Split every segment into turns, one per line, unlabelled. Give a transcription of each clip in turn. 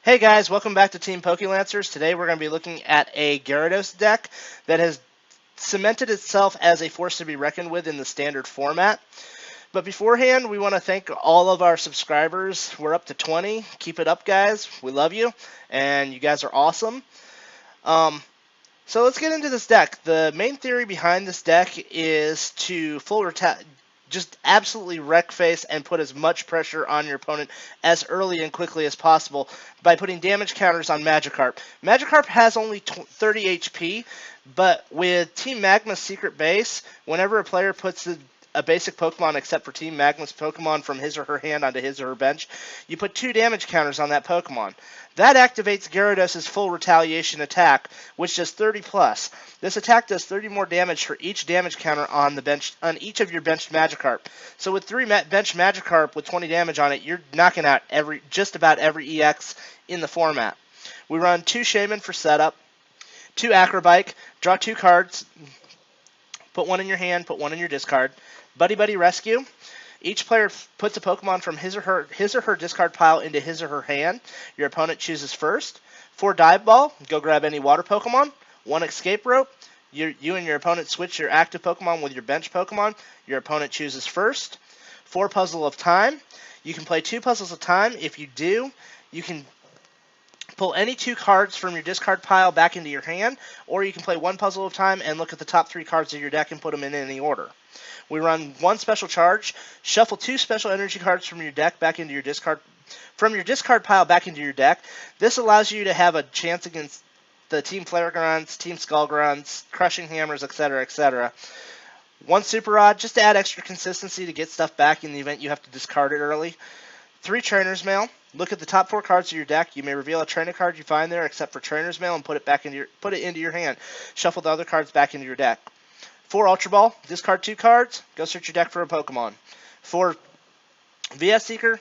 Hey guys, welcome back to Team PokeLancers. Today we're going to be looking at a Gyarados deck that has cemented itself as a force to be reckoned with in the standard format. But beforehand, we want to thank all of our subscribers. We're up to 20. Keep it up, guys. We love you, and you guys are awesome. So let's get into this deck. The main theory behind this deck is to just absolutely wreck face and put as much pressure on your opponent as early and quickly as possible by putting damage counters on Magikarp. Magikarp has only 30 HP, but with Team Magma's secret base, whenever a player puts a basic Pokemon except for Team Magma's Pokemon from his or her hand onto his or her bench, you put 2 damage counters on that Pokemon. That activates Gyarados' full retaliation attack, which does 30 plus. This attack does 30 more damage for each damage counter on the bench on each of your benched Magikarp. So with 3 benched Magikarp with 20 damage on it, you're knocking out just about every EX in the format. We run 2 Shaymin for setup, 2 Acro Bike, draw 2 cards, put 1 in your hand, put 1 in your discard. Buddy-Buddy Rescue. Each player puts a Pokemon from his or her discard pile into his or her hand. Your opponent chooses first. 4 Dive Ball. Go grab any water Pokemon. 1 Escape Rope. You and your opponent switch your active Pokemon with your bench Pokemon. Your opponent chooses first. 4 Puzzle of Time. You can play 2 Puzzles of Time. If you do, you can pull any 2 cards from your discard pile back into your hand, or you can play 1 Puzzle of Time and look at the top 3 cards of your deck and put them in any order. We run 1 Special Charge, shuffle 2 special energy cards from your deck back into your discard pile back into your deck. This allows you to have a chance against the Team Flaregrons, Team Skullgrons, Crushing Hammers, etc., etc. 1 Super Rod, just to add extra consistency to get stuff back in the event you have to discard it early. 3 Trainers Mail. Look at the top 4 cards of your deck. You may reveal a trainer card you find there, except for Trainers Mail, and put it into your hand. Shuffle the other cards back into your deck. 4 Ultra Ball, discard 2 cards, go search your deck for a Pokemon. 4 VS Seeker,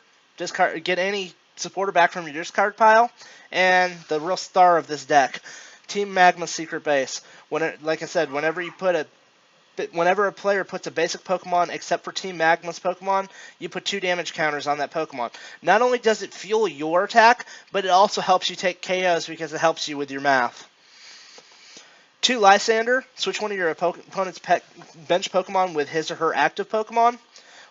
get any supporter back from your discard pile. And the real star of this deck, Team Magma's secret base. Like I said, whenever a player puts a basic Pokemon except for Team Magma's Pokemon, you put 2 damage counters on that Pokemon. Not only does it fuel your attack, but it also helps you take KOs because it helps you with your math. 2 Lysandre, switch one of your opponent's bench Pokemon with his or her active Pokemon.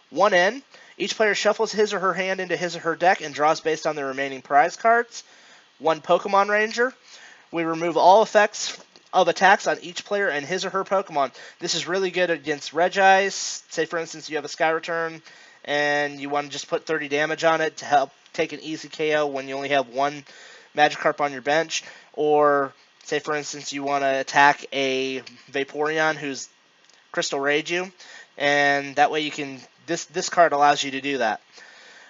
1 N, each player shuffles his or her hand into his or her deck and draws based on their remaining prize cards. 1 Pokémon Ranger, we remove all effects of attacks on each player and his or her Pokemon. This is really good against Regice. Say for instance you have a Sky Return and you want to just put 30 damage on it to help take an easy KO when you only have 1 Magikarp on your bench, or say, for instance, you want to attack a Vaporeon who's Crystal Rage you, and that way you can. This card allows you to do that.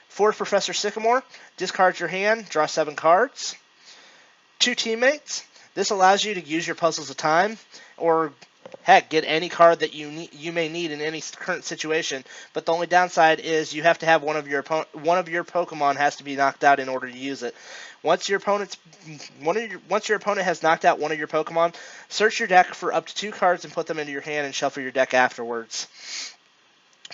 4 Professor Sycamore, discard your hand, draw 7 cards. 2 Teammates. This allows you to use your Puzzles of Time, or heck, get any card that you may need in any current situation. But the only downside is you have to have one of your Pokemon has to be knocked out in order to use it. Once your opponent has knocked out one of your Pokemon, search your deck for up to 2 cards and put them into your hand and shuffle your deck afterwards.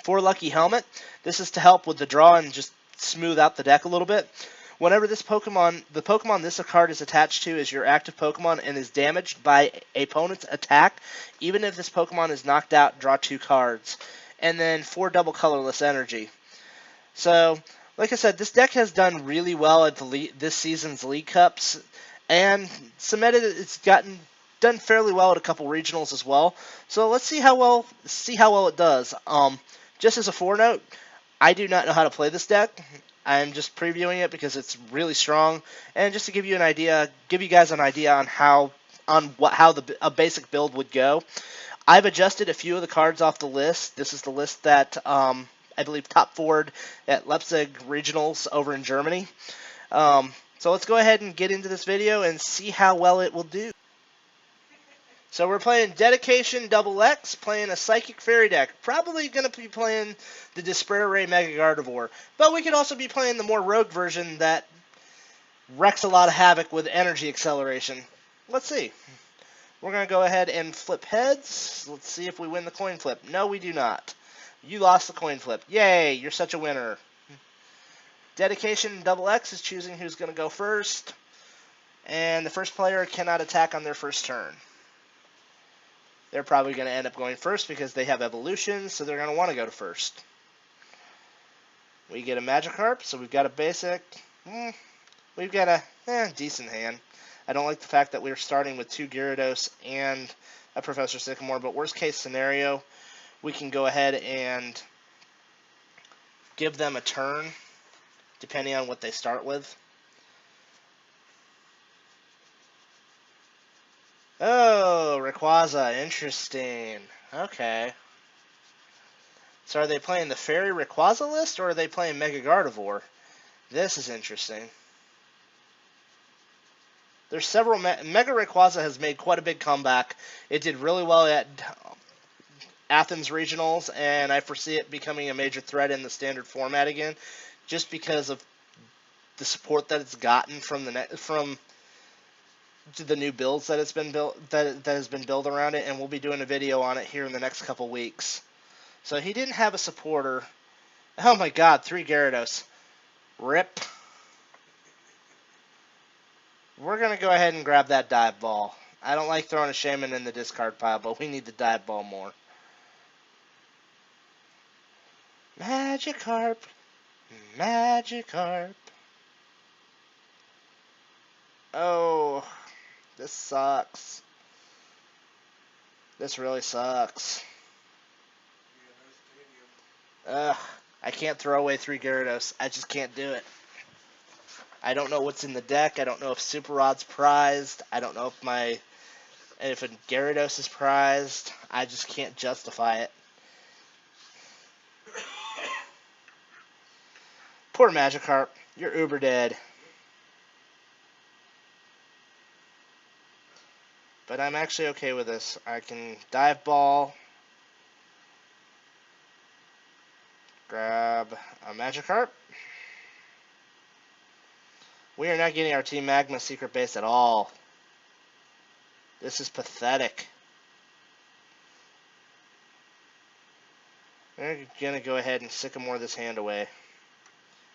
4 Lucky Helmet. This is to help with the draw and just smooth out the deck a little bit. Whenever the Pokemon this card is attached to is your active Pokemon and is damaged by a opponent's attack, even if this Pokemon is knocked out, draw 2 cards. And then 4 Double Colorless Energy. So, like I said, this deck has done really well at this season's League Cups, and it's done fairly well at a couple regionals as well. So let's see how well it does. Just as a forenote, I do not know how to play this deck. I'm just previewing it because it's really strong, and just to give you guys an idea on how a basic build would go. I've adjusted a few of the cards off the list. This is the list that I believe top forward at Leipzig Regionals over in Germany. So let's go ahead and get into this video and see how well it will do. So we're playing Dedication XX, playing a Psychic Fairy deck. Probably going to be playing the Despair Ray Mega Gardevoir. But we could also be playing the more rogue version that wrecks a lot of havoc with energy acceleration. Let's see. We're going to go ahead and flip heads. Let's see if we win the coin flip. No, we do not. You lost the coin flip. Yay, you're such a winner. Dedication Double X is choosing who's going to go first. And the first player cannot attack on their first turn. They're probably going to end up going first because they have evolution, so they're going to want to go to first. We get a Magikarp, so we've got a basic. We've got a decent hand. I don't like the fact that we're starting with 2 Gyarados and a Professor Sycamore, but worst case scenario, we can go ahead and give them a turn, depending on what they start with. Oh, Rayquaza, interesting. Okay. So are they playing the Fairy Rayquaza list, or are they playing Mega Gardevoir? This is interesting. There's several. Mega Rayquaza has made quite a big comeback. It did really well at Athens Regionals, and I foresee it becoming a major threat in the standard format again, just because of the support that it's gotten from the new builds that it's been built that has been built around it, and we'll be doing a video on it here in the next couple weeks. So he didn't have a supporter. Oh my God, 3 Gyarados. Rip. We're going to go ahead and grab that Dive Ball. I don't like throwing a Shaymin in the discard pile, but we need the Dive Ball more. Magikarp. Magikarp. Oh, this sucks. This really sucks. Ugh, I can't throw away 3 Gyarados. I just can't do it. I don't know what's in the deck. I don't know if Super Rod's prized. I don't know if a Gyarados is prized. I just can't justify it. Poor Magikarp. You're uber dead. But I'm actually okay with this. I can Dive Ball. Grab a Magikarp. We are not getting our Team Magma secret base at all. This is pathetic. We're going to go ahead and Sycamore this hand away.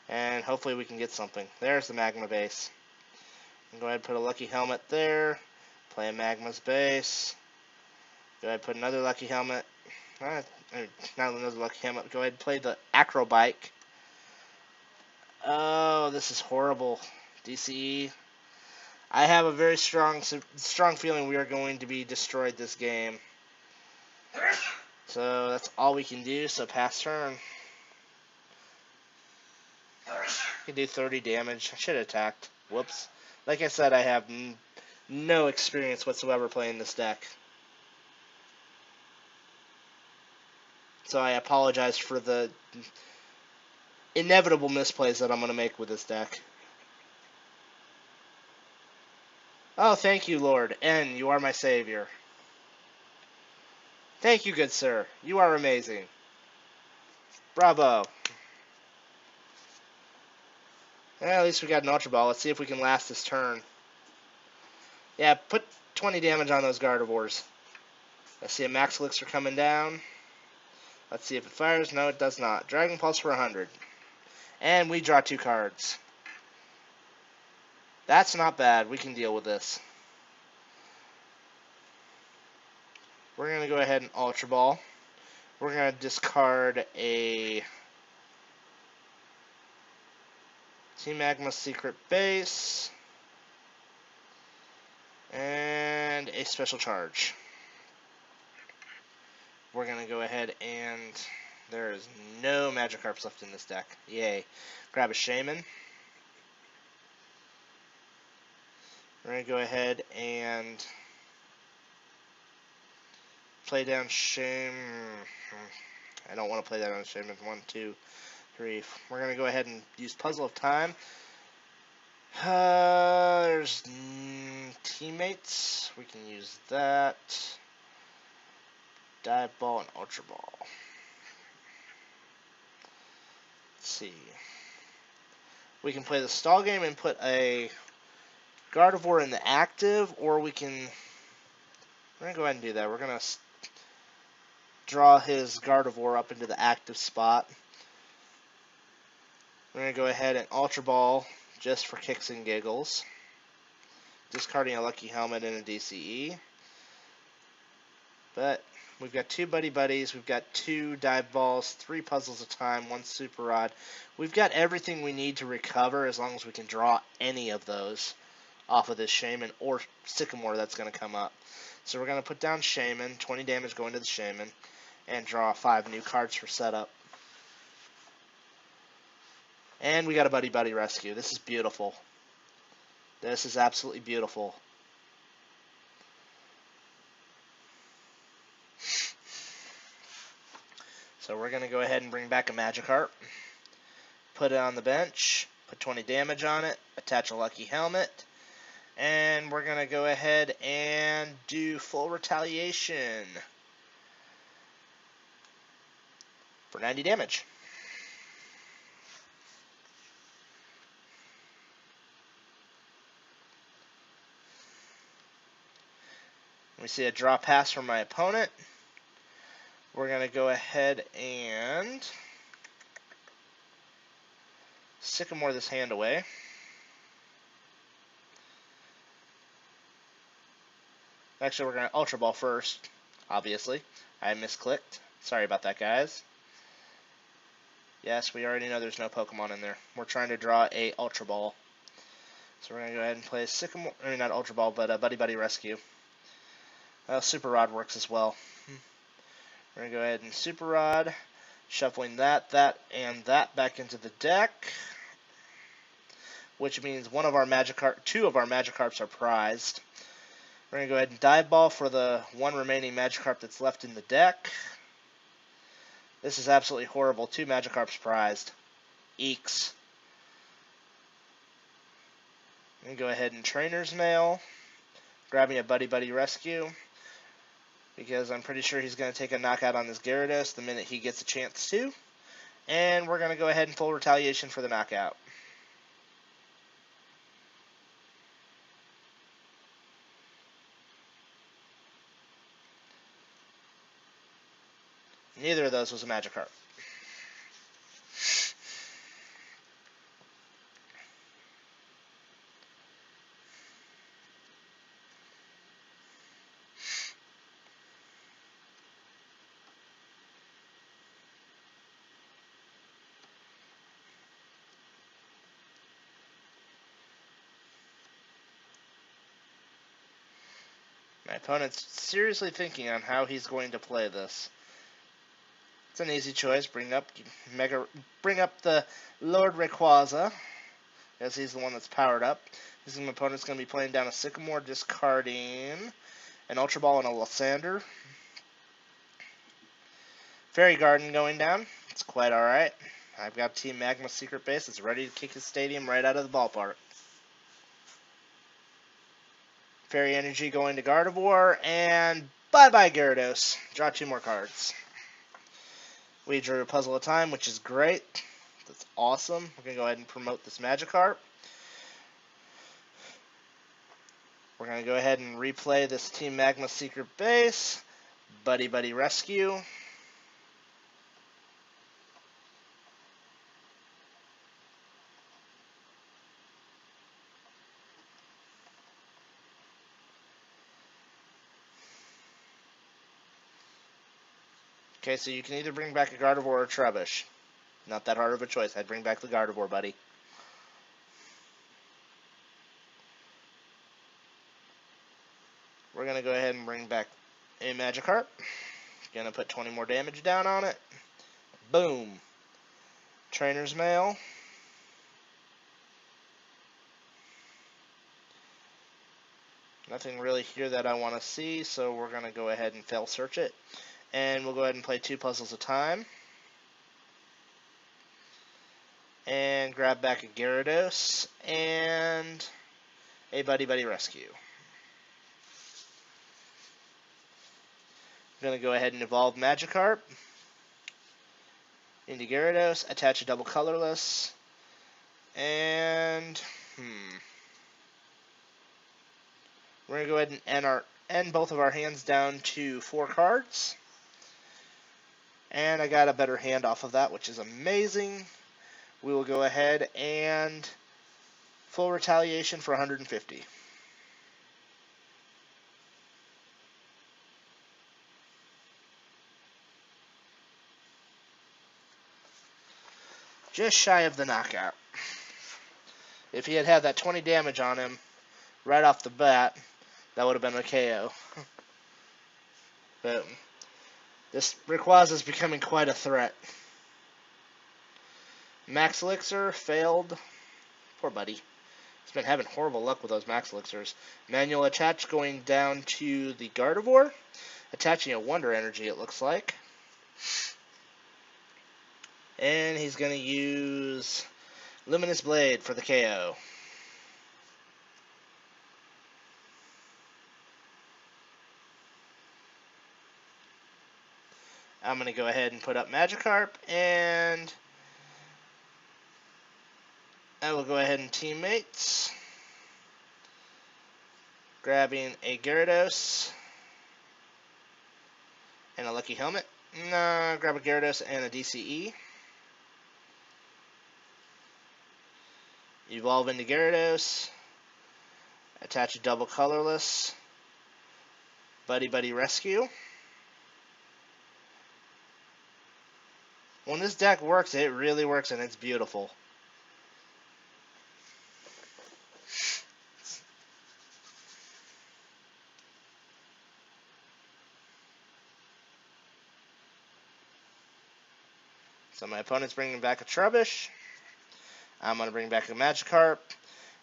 And hopefully we can get something. There's the Magma base. Go ahead and put a Lucky Helmet there. Play a Magma's base. Go ahead and put another Lucky Helmet. Not another Lucky Helmet. Go ahead and play the Acro Bike. Oh, this is horrible. DCE. I have a very strong feeling we are going to be destroyed this game. So that's all we can do. So pass turn. Can do 30 damage. I should have attacked. Whoops. Like I said, I have no experience whatsoever playing this deck. So I apologize for the inevitable misplays that I'm going to make with this deck. Oh, thank you, Lord. N, you are my savior. Thank you, good sir. You are amazing. Bravo. At least we got an Ultra Ball. Let's see if we can last this turn. Yeah, put 20 damage on those Gardevoirs. Let's see a Max Elixir coming down. Let's see if it fires. No, it does not. Dragon Pulse for 100. And we draw 2 cards. That's not bad. We can deal with this. We're going to go ahead and Ultra Ball. We're going to discard a Team Magma Secret Base and a Special Charge. We're going to go ahead and there is no Magikarps left in this deck. Yay. Grab a Shaymin. We're going to go ahead and play down Shaymin. I don't want to play that on Shaymin. 1, 2, 3. We're going to go ahead and use Puzzle of Time. There's Teammates. We can use that. Dive Ball and Ultra Ball. Let's see. We can play the stall game and put a Gardevoir in the active, or we can... We're going to go ahead and do that. We're going to draw his Gardevoir up into the active spot. We're going to go ahead and Ultra Ball just for kicks and giggles. Discarding a Lucky Helmet and a DCE. But we've got 2 Buddy-Buddies, we've got 2 Dive Balls, 3 Puzzles of Time, 1 Super Rod. We've got everything we need to recover as long as we can draw any of those off of this Shaymin or Sycamore that's going to come up. So we're going to put down Shaymin, 20 damage going to the Shaymin, and draw 5 new cards for setup. And we got a Buddy-Buddy Rescue. This is beautiful. This is absolutely beautiful. So we're going to go ahead and bring back a Magikarp, put it on the bench, put 20 damage on it, attach a Lucky Helmet, and we're going to go ahead and do full retaliation for 90 damage. We see a draw pass from my opponent. We're going to go ahead and Sycamore this hand away. Actually, we're going to Ultra Ball first, obviously. I misclicked. Sorry about that, guys. Yes, we already know there's no Pokemon in there. We're trying to draw a Ultra Ball. So we're going to go ahead and play Sycamore, I mean not Ultra Ball, but Buddy-Buddy Rescue. Super Rod works as well. We're going to go ahead and Super Rod, shuffling that, and that back into the deck, which means two of our Magikarps are prized. We're going to go ahead and Dive Ball for the 1 remaining Magikarp that's left in the deck. This is absolutely horrible. 2 Magikarps prized. Eeks. I'm going to go ahead and Trainers Mail, grabbing a Buddy-Buddy Rescue, because I'm pretty sure he's going to take a knockout on this Gyarados the minute he gets a chance to. And we're going to go ahead and full retaliation for the knockout. Neither of those was a Magikarp. My opponent's seriously thinking on how he's going to play this. It's an easy choice. Bring up the Lord Rayquaza, as he's the one that's powered up. My opponent's going to be playing down a Sycamore, discarding an Ultra Ball and a Lysandre. Fairy Garden going down. It's quite alright. I've got Team Magma secret base that's ready to kick his stadium right out of the ballpark. Fairy Energy going to Gardevoir, and bye-bye Gyarados. Draw 2 more cards. We drew a Puzzle of Time, which is great. That's awesome. We're going to go ahead and promote this Magikarp. We're going to go ahead and replay this Team Magma secret base. Buddy-Buddy Rescue. Okay, so you can either bring back a Gardevoir or a Trubbish. Not that hard of a choice. I'd bring back the Gardevoir, buddy. We're going to go ahead and bring back a Magikarp. Going to put 20 more damage down on it. Boom. Trainer's Mail. Nothing really here that I want to see, so we're going to go ahead and fail search it. And we'll go ahead and play 2 Puzzles of Time. And grab back a Gyarados and a Buddy-Buddy Rescue. I'm going to go ahead and evolve Magikarp into Gyarados, attach a double Colorless, and we're going to go ahead and end both of our hands down to 4 cards. And I got a better hand off of that, which is amazing. we will go ahead and full retaliation for 150. Just shy of the knockout. If he had had that 20 damage on him right off the bat, that would have been a KO. But this Rayquaza is becoming quite a threat. Max Elixir failed. Poor buddy. He's been having horrible luck with those Max Elixirs. Manual attach going down to the Gardevoir. Attaching a Wonder Energy, it looks like. And he's going to use Luminous Blade for the KO. I'm going to go ahead and put up Magikarp, and I will go ahead and Teammates. Grabbing a Gyarados and a Lucky Helmet. No, grab a Gyarados and a DCE. Evolve into Gyarados. Attach a double Colorless. Buddy-Buddy Rescue. When this deck works, it really works, and it's beautiful. So my opponent's bringing back a Trubbish. I'm going to bring back a Magikarp.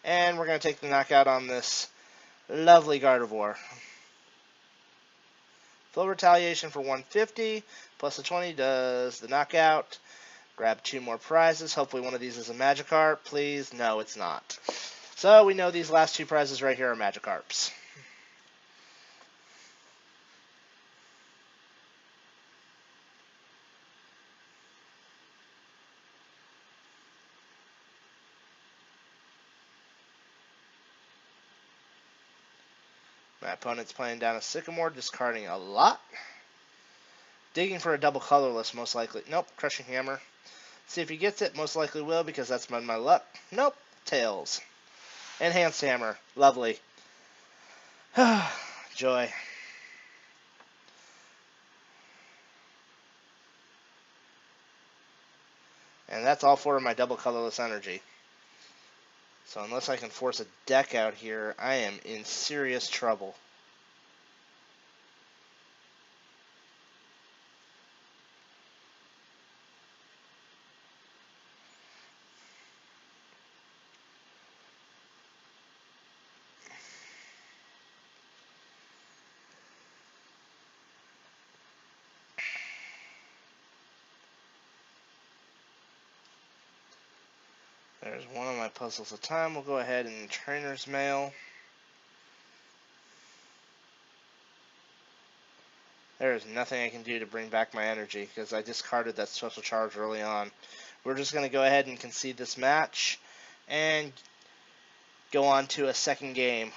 And we're going to take the knockout on this lovely Gardevoir. Full retaliation for 150. Plus the 20 does the knockout. Grab 2 more prizes. Hopefully one of these is a Magikarp. Please. No, it's not. So we know these last 2 prizes right here are Magikarps. My opponent's playing down a Sycamore, discarding a lot. Digging for a double Colorless, most likely. Nope, Crushing Hammer. See if he gets it, most likely will, because that's my luck. Nope, Tails. Enhanced Hammer, lovely. Joy. And that's all 4 of my double Colorless energy. So unless I can force a deck out here, I am in serious trouble. There's one of my Puzzles of Time. We'll go ahead and Trainers Mail. There is nothing I can do to bring back my energy because I discarded that Special Charge early on. We're just going to go ahead and concede this match and go on to a second game.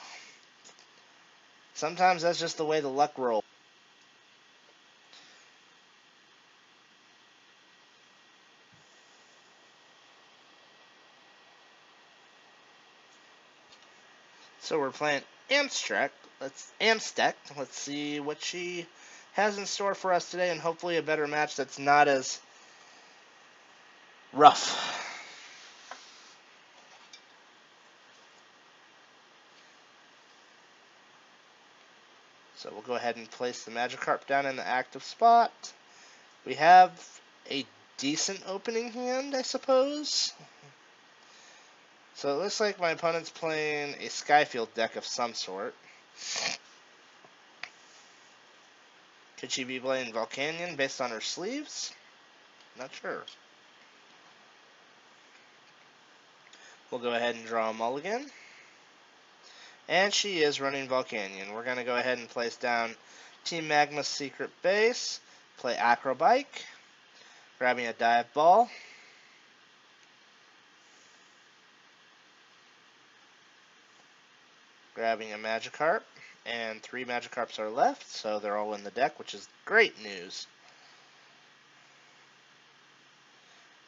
Sometimes that's just the way the luck rolls. So we're playing Amstec. Let's see what she has in store for us today, and hopefully a better match that's not as rough. So we'll go ahead and place the Magikarp down in the active spot. We have a decent opening hand, I suppose. So it looks like my opponent's playing a Skyfield deck of some sort. Could she be playing Volcanion based on her sleeves? Not sure. We'll go ahead and draw a mulligan. And she is running Volcanion. We're going to go ahead and place down Team Magma's secret base. Play Acro Bike. Grabbing a Dive Ball. Grabbing a Magikarp. And 3 Magikarps are left, so they're all in the deck, which is great news.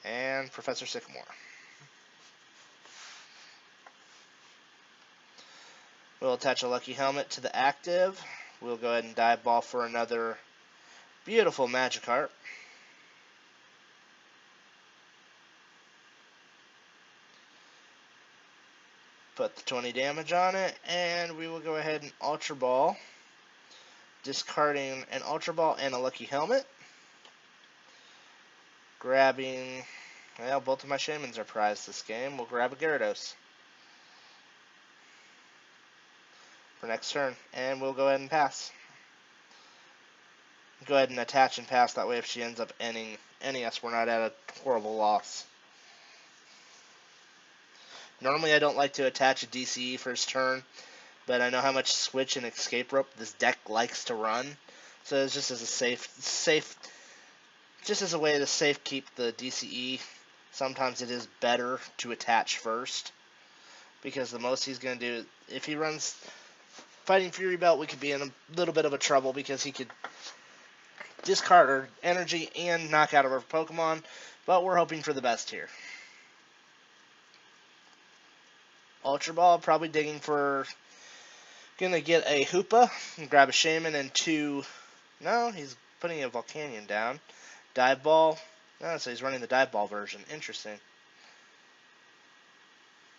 and Professor Sycamore. We'll attach a Lucky Helmet to the active. We'll go ahead and Dive Ball for another beautiful Magikarp. Put the 20 damage on it, and we will go ahead and Ultra Ball, discarding an Ultra Ball and a Lucky Helmet. Grabbing, well, both of my Shaymins are prized this game. We'll grab a Gyarados for next turn, and we'll go ahead and pass. Go ahead and attach and pass, that way if she ends up ending us, we're not at a horrible loss. Normally I don't like to attach a DCE first turn, but I know how much Switch and Escape Rope this deck likes to run, so it's just as a just as a way to safe keep the DCE. Sometimes it is better to attach first, because the most he's going to do, if he runs Fighting Fury Belt, we could be in a little bit of a trouble, because he could discard our energy and knock out of our Pokemon, but we're hoping for the best here. Ultra Ball, probably digging for, gonna get a Hoopa, and grab a Shaymin and two, no, he's putting a Volcanion down. Dive Ball, oh, so he's running the Dive Ball version, interesting.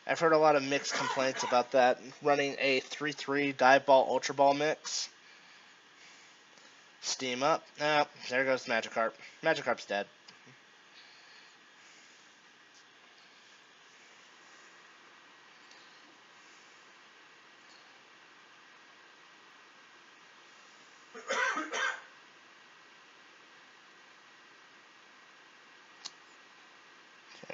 I've heard a lot of mixed complaints about that, running a 3-3 Dive Ball Ultra Ball mix. Steam up, oh, there goes Magikarp. Magikarp's dead.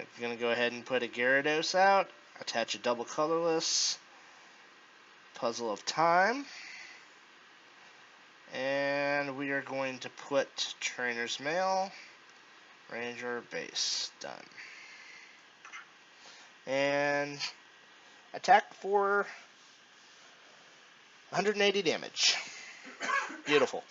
I'm going to go ahead and put a Gyarados out, attach a double Colorless, Puzzle of Time, and we are going to put Trainers Mail Ranger base, done. And attack for 180 damage. Beautiful.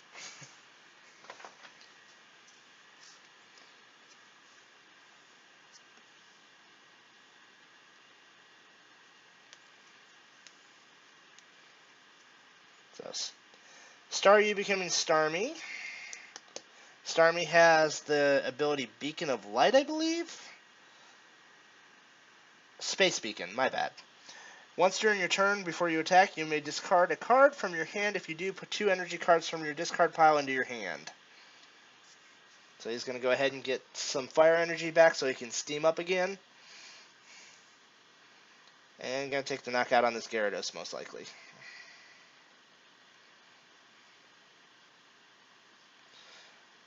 So, Staryu becoming Starmie. Starmie has the ability Beacon of Light, I believe? Space Beacon, my bad. Once during your turn, before you attack, you may discard a card from your hand. If you do, put 2 energy cards from your discard pile into your hand. So he's going to go ahead and get some fire energy back so he can steam up again. And going to take the knockout on this Gyarados, most likely.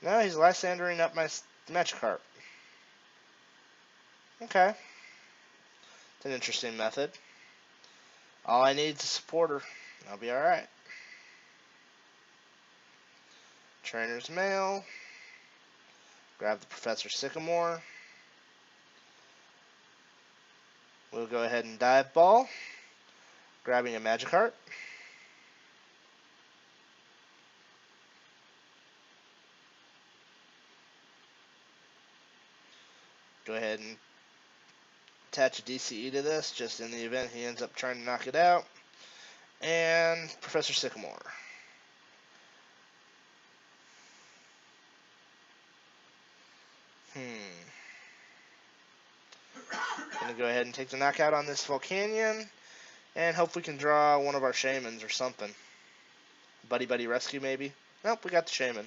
No, he's Lysandering up my Magikarp. Okay. It's an interesting method. All I need is a supporter. I'll be alright. Trainer's Mail. Grab the Professor Sycamore. We'll go ahead and Dive Ball. Grabbing a Magikarp. Go ahead and attach a DCE to this, just in the event he ends up trying to knock it out. And Professor Sycamore. Gonna go ahead and take the knockout on this Volcanion, and hope we can draw one of our Shaymins or something. Buddy-Buddy Rescue, maybe? Nope, we got the Shaymin.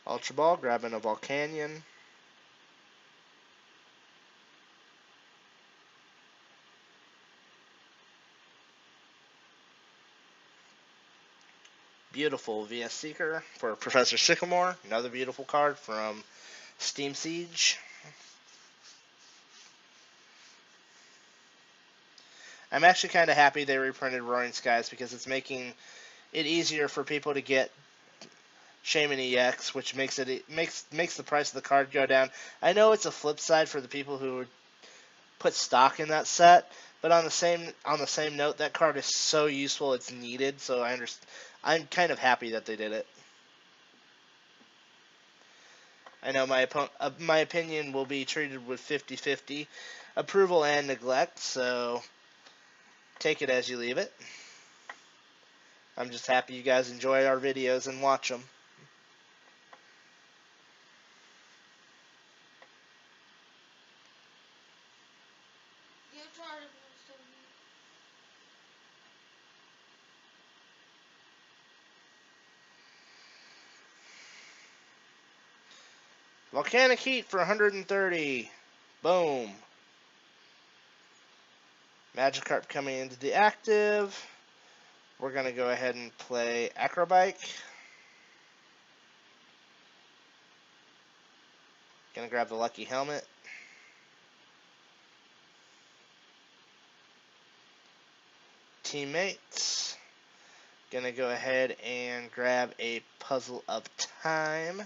Ultra Ball, grabbing a Volcanion. Beautiful VS Seeker for Professor Sycamore. Another beautiful card from Steam Siege. I'm actually kind of happy they reprinted Roaring Skies, because it's making it easier for people to get Shaymin-EX, which makes the price of the card go down. I know it's a flip side for the people who put stock in that set, but on the same note, that card is so useful, it's needed. So I'm kind of happy that they did it. I know my opinion will be treated with 50-50 approval and neglect, so take it as you leave it. I'm just happy you guys enjoy our videos and watch them. Volcanic Heat for 130. Boom. Magikarp coming into the active. We're going to go ahead and play Acro Bike. Going to grab the Lucky Helmet. Teammates. Going to go ahead and grab a Puzzle of Time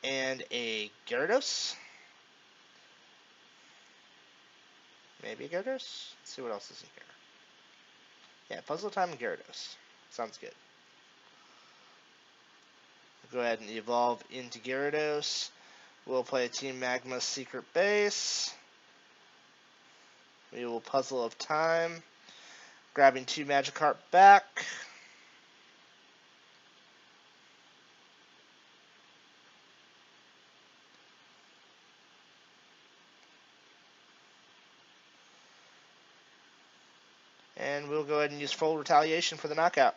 and a Gyarados. Maybe a Gyarados? Let's see what else is in here. Yeah, Puzzle of Time and Gyarados. Sounds good. We'll go ahead and evolve into Gyarados. We'll play Team Magma's Secret Base. We will Puzzle of Time. Grabbing 2 Magikarp back. And we'll go ahead and use full retaliation for the knockout.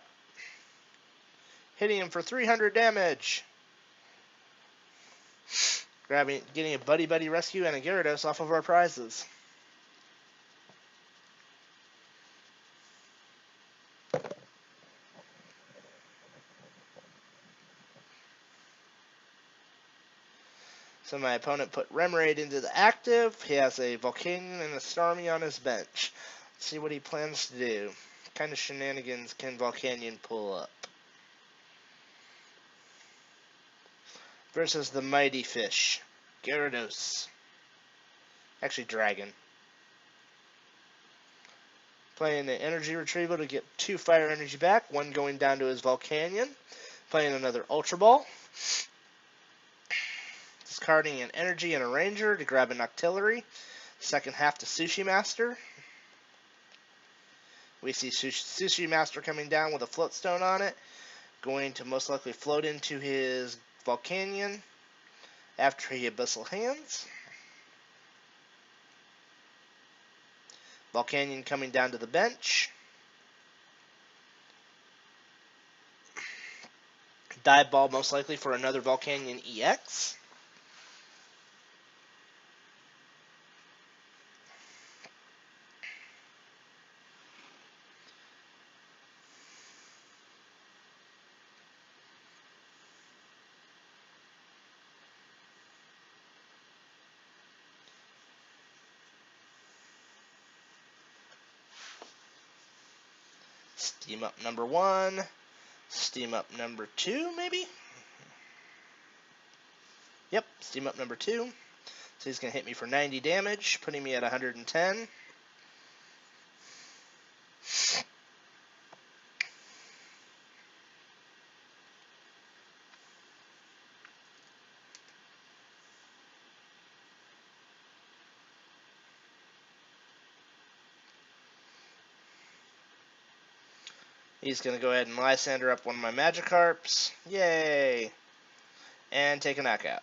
Hitting him for 300 damage. Getting a Buddy-Buddy Rescue and a Gyarados off of our prizes. So my opponent put Remoraid into the active. He has a Volcanion and a Starmie on his bench. Let's see what he plans to do. What kind of shenanigans can Volcanion pull up? Versus the Mighty Fish, Gyarados. Actually, Dragon. Playing the Energy Retrieval to get 2 Fire Energy back, 1 going down to his Volcanion. Playing another Ultra Ball. Discarding an Energy and a Ranger to grab an Octillery. Second half to Sushi Master. We see Sushi Master coming down with a Floatstone on it. Going to most likely float into his Volcanion after he Abyssal Hands. Volcanion coming down to the bench. Dive Ball most likely for another Volcanion EX. Steam up number 1. Steam up number 2, maybe? Yep, steam up number 2. So he's going to hit me for 90 damage, putting me at 110. He's going to go ahead and Lysandre up one of my Magikarps. Yay! And take a knockout.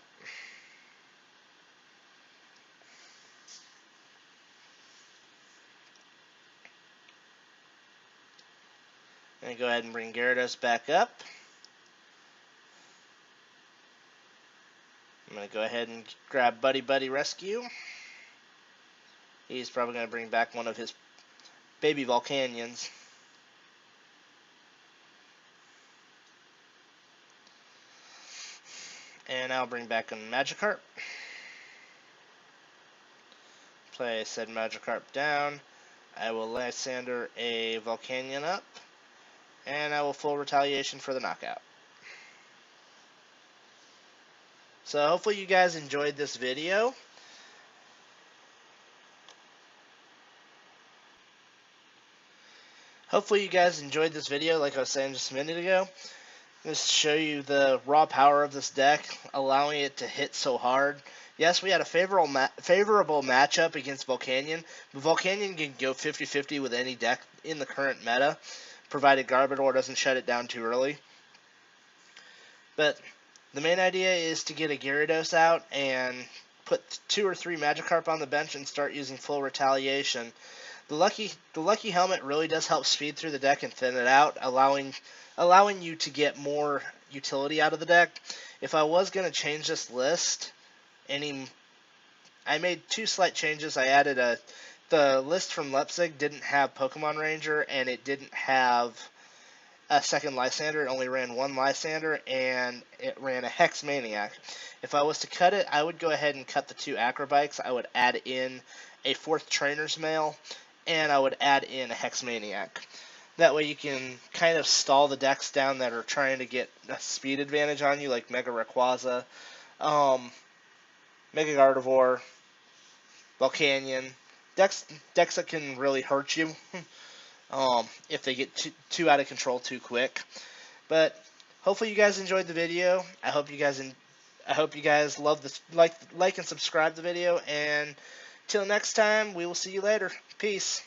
And go ahead and bring Gyarados back up. I'm going to go ahead and grab Buddy-Buddy Rescue. He's probably going to bring back one of his baby Volcanions. And I'll bring back a Magikarp. Play said Magikarp down. I will Lysandre a Volcanion up. And I will full retaliation for the knockout. So hopefully you guys enjoyed this video. Hopefully you guys enjoyed this video, like I was saying just a minute ago. Just to show you the raw power of this deck, allowing it to hit so hard. Yes, we had a favorable matchup against Volcanion, but Volcanion can go 50-50 with any deck in the current meta, provided Garbodor doesn't shut it down too early. But the main idea is to get a Gyarados out and put 2 or 3 Magikarp on the bench and start using full retaliation. The Lucky Helmet really does help speed through the deck and thin it out, allowing you to get more utility out of the deck. If I was going to change this list, I made 2 slight changes. I added the list from Leipzig didn't have Pokemon Ranger, and it didn't have a second Lysandre. It only ran 1 Lysandre, and it ran a Hex Maniac. If I was to cut it, I would go ahead and cut the 2 Acro Bikes. I would add in a 4th Trainers Mail, and I would add in a Hex Maniac. That way you can kind of stall the decks down that are trying to get a speed advantage on you, like Mega Rayquaza, Mega Gardevoir, Volcanion. Decks that can really hurt you if they get too out of control too quick. But hopefully you guys enjoyed the video. I hope you guys love this, like and subscribe the video, and till next time, we will see you later. Peace.